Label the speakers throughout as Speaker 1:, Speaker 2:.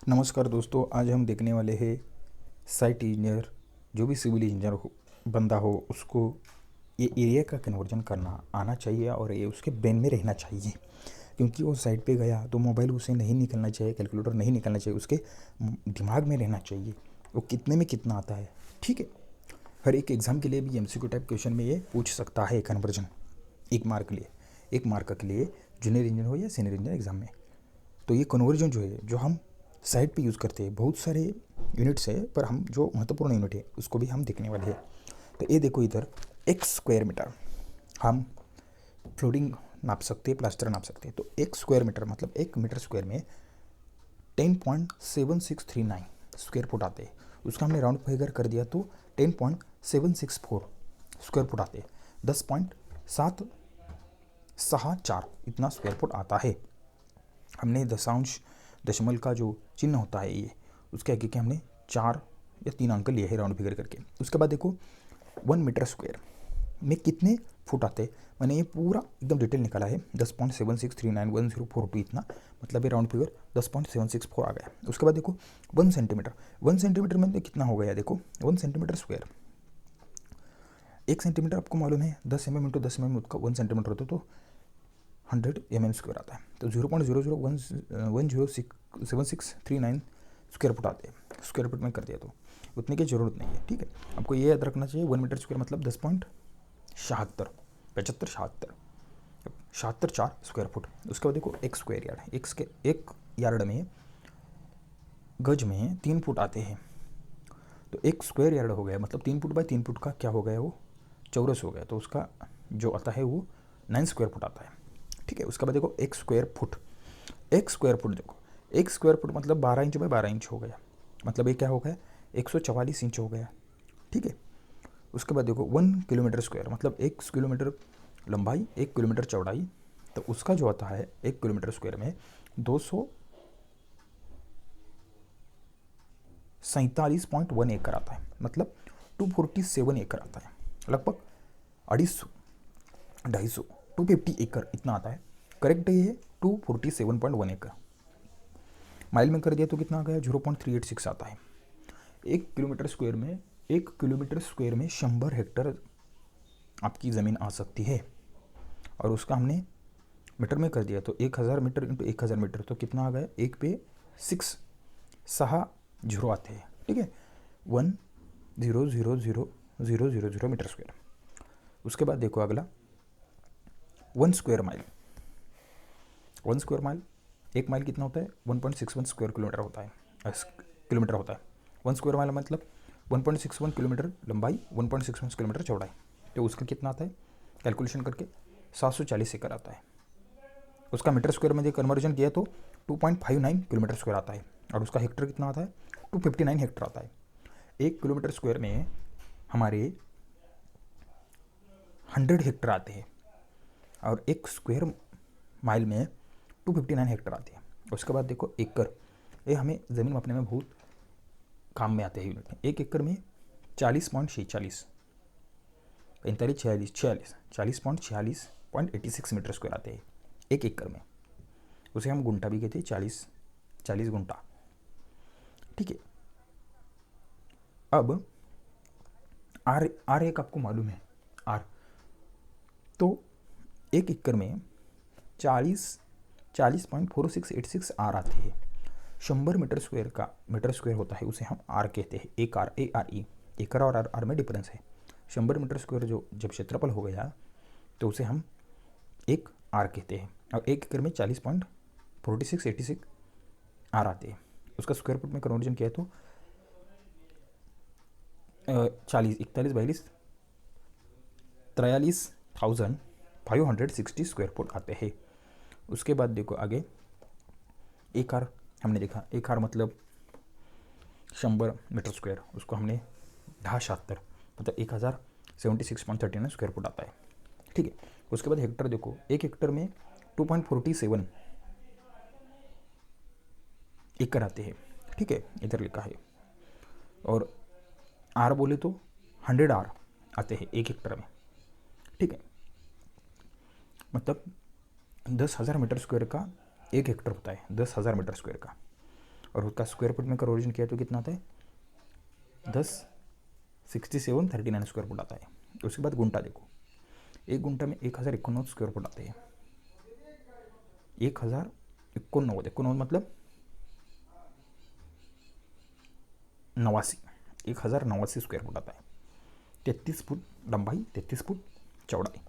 Speaker 1: नमस्कार दोस्तों, आज हम देखने वाले हैं साइट इंजीनियर। जो भी सिविल इंजीनियर हो बंदा हो उसको ये एरिया का कन्वर्जन करना आना चाहिए और ये उसके ब्रेन में रहना चाहिए। क्योंकि वो साइट पे गया तो मोबाइल उसे नहीं निकलना चाहिए, कैलकुलेटर नहीं निकलना चाहिए, उसके दिमाग में रहना चाहिए वो कितने में कितना आता है। ठीक है, हर एक एग्ज़ाम के लिए भी एमसीक्यू टाइप क्वेश्चन में ये पूछ सकता है कन्वर्जन। एक मार्क के लिए जूनियर इंजीनियर हो या सीनियर इंजीनियर एग्ज़ाम में। तो ये कन्वर्जन जो है जो हम साइट पे यूज़ करते हैं, बहुत सारे यूनिट्स है पर हम जो महत्वपूर्ण यूनिट है उसको भी हम देखने वाले हैं। तो ये देखो इधर, एक स्क्वायर मीटर हम फ्लोरिंग नाप सकते हैं, प्लास्टर नाप सकते हैं। तो एक स्क्वायर मीटर मतलब एक मीटर स्क्वायर में 10.7639 स्क्वायर फुट आते हैं। उसका हमने राउंड फिगर कर दिया तो 10.764 स्क्वायर फुट आते हैं। 10.764 इतना स्क्वायर फुट आता है। हमने दशांश दशमलव का जो चिन्ह होता है ये, उसके आगे के हमने 4 या 3 अंक लिए हैं राउंड फिगर करके। उसके बाद देखो 1 मीटर स्क्वायर में कितने फुट आते हैं, मैंने ये पूरा एकदम डिटेल निकाला है। 10.76391042 इतना, मतलब ये राउंड फिगर 10.764 आ गया। उसके बाद देखो 1 सेंटीमीटर में कितना हो गया, देखो 1 सेंटीमीटर स्क्वायर। 1 सेंटीमीटर आपको मालूम है 10 mm इंटू 10 mm उसका 1 सेंटीमीटर होता है तो 100 mm स्क्वायर आता है। तो 0.001769 स्क्वायर फुट आते हैं। स्क्वायर फुट में कर दिया तो उतने की ज़रूरत नहीं है। ठीक है, आपको ये याद रखना चाहिए 1 मीटर स्क्वायर मतलब 10.76 75 76 4 स्क्वायर फुट। उसके बाद देखो एक स्क्वायर यार्ड, एक यार्ड में गज में 3 फुट आते हैं। तो एक स्क्वायर यार्ड हो गया मतलब 3 फुट बाय 3 फुट का क्या हो गया, वो चौरस हो गया। तो उसका जो आता है वो 9 स्क्वायर फुट आता है। ठीक है, उसके बाद देखो एक स्क्वायर फुट देखो, एक स्क्वायर फुट मतलब 12 इंच बाय 12 इंच हो गया, मतलब ये क्या हो गया 144 इंच हो गया। ठीक है, उसके बाद देखो 1 किलोमीटर स्क्वायर मतलब 1 किलोमीटर लंबाई 1 किलोमीटर चौड़ाई। तो उसका जो आता है 1 किलोमीटर स्क्वायर में 247.1 एकड़ आता है, मतलब 247 एकड़ आता है, लगभग 250 250 एकड़ इतना आता है। करेक्ट है ये 247.1 एकड़। माइल में कर दिया तो कितना आ गया 0.386 आता है। एक किलोमीटर स्क्वायर में 100 हेक्टर आपकी ज़मीन आ सकती है। और उसका हमने मीटर में कर दिया तो 1000 मीटर इंटू 1000 मीटर तो कितना आ गया, एक पे 6 जीरो आते हैं। ठीक है, 10000000 मीटर स्क्वायर। उसके बाद देखो अगला 1 स्क्वायर माइल। 1 स्क्वायर माइल, एक माइल कितना होता है 1.61 स्क्वायर किलोमीटर होता है, किलोमीटर होता है। 1 स्क्वायर माइल मतलब 1.61 किलोमीटर लंबाई 1.61 किलोमीटर चौड़ाई। तो उसका कितना आता है कैलकुलेशन करके 740 एकड़ आता है। उसका मीटर स्क्वायर में कन्वर्जन किया तो 2.59 किलोमीटर स्क्वायर आता है। और उसका हेक्टर कितना आता है 259 हेक्टर आता है। 1 किलोमीटर स्क्वायर में हमारे 100 हेक्टर आते हैं और 1 स्क्वायर माइल में 259 हेक्टर आते हैं। उसके बाद देखो एकड़, ये हमें ज़मीन मापने में बहुत काम में आते हैं यूनिट में। 1 एकड़ में 40.46 45 46 40.46.86 मीटर स्क्वायर आते हैं 1 एकड़ में। उसे हम गुंटा भी कहते हैं, 40 गुंटा। ठीक है, अब आर एक आपको मालूम है आर, तो 1 एकड़ में 40.4686 आर आते हैं। 100 मीटर स्क्वायर होता है उसे हम आर कहते हैं, एक आर ARE। एकड़ और आर में डिफरेंस है। 100 मीटर स्क्वायर जो जब क्षेत्रफल हो गया तो उसे हम एक आर कहते हैं। और 1 एकड़ में 40.4686 आर आते हैं। उसका स्क्वायर फुट में कन्वर्जन किया तो 40 41 42 43,560 स्क्वायर फुट आते हैं। उसके बाद देखो आगे एक आर हमने देखा, एक आर मतलब 100 मीटर स्क्वायर, उसको हमने 76 मतलब 1076.39 स्क्वायर फुट आता है। ठीक है, उसके बाद हेक्टर देखो, 1 हेक्टर में 2.47 एकड़ आते हैं। ठीक है, इधर लिखा है। और आर बोले तो 100 आर आते हैं 1 हेक्टर में। ठीक है, मतलब 10,000 मीटर स्क्वायर का 1 हेक्टर होता है, 10,000 मीटर स्क्वायर का। और उसका स्क्वायर फुट में कन्वर्जन किया तो कितना आता है 106739 स्क्वायर फुट आता है। उसके बाद गुंटा देखो, एक गुंटा में 1089 स्क्वायर फुट आते हैं। 1089 मतलब 89, 1089 स्क्वायर फुट आता है। 33 फुट लंबाई, 33 फुट चौड़ाई।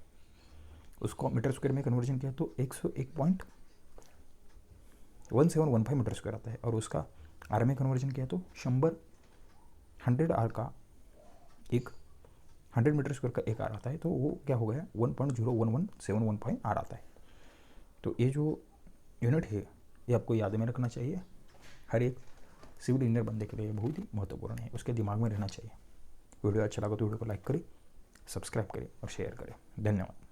Speaker 1: उसको मीटर स्क्वायर में कन्वर्जन किया तो 101.1715 मीटर स्क्वायर आता है। और उसका आर में कन्वर्जन किया तो 100 आर का एक 100 मीटर स्क्वायर का एक आर आता है, तो वो क्या हो गया 1.011715 आर आता है। तो ये जो यूनिट है ये आपको याद में रखना चाहिए, हर एक सिविल इंजीनियर बनने के लिए बहुत ही महत्वपूर्ण है, उसके दिमाग में रहना चाहिए। वीडियो अच्छा लगा तो वीडियो को लाइक करें, सब्सक्राइब करें और शेयर करें। धन्यवाद।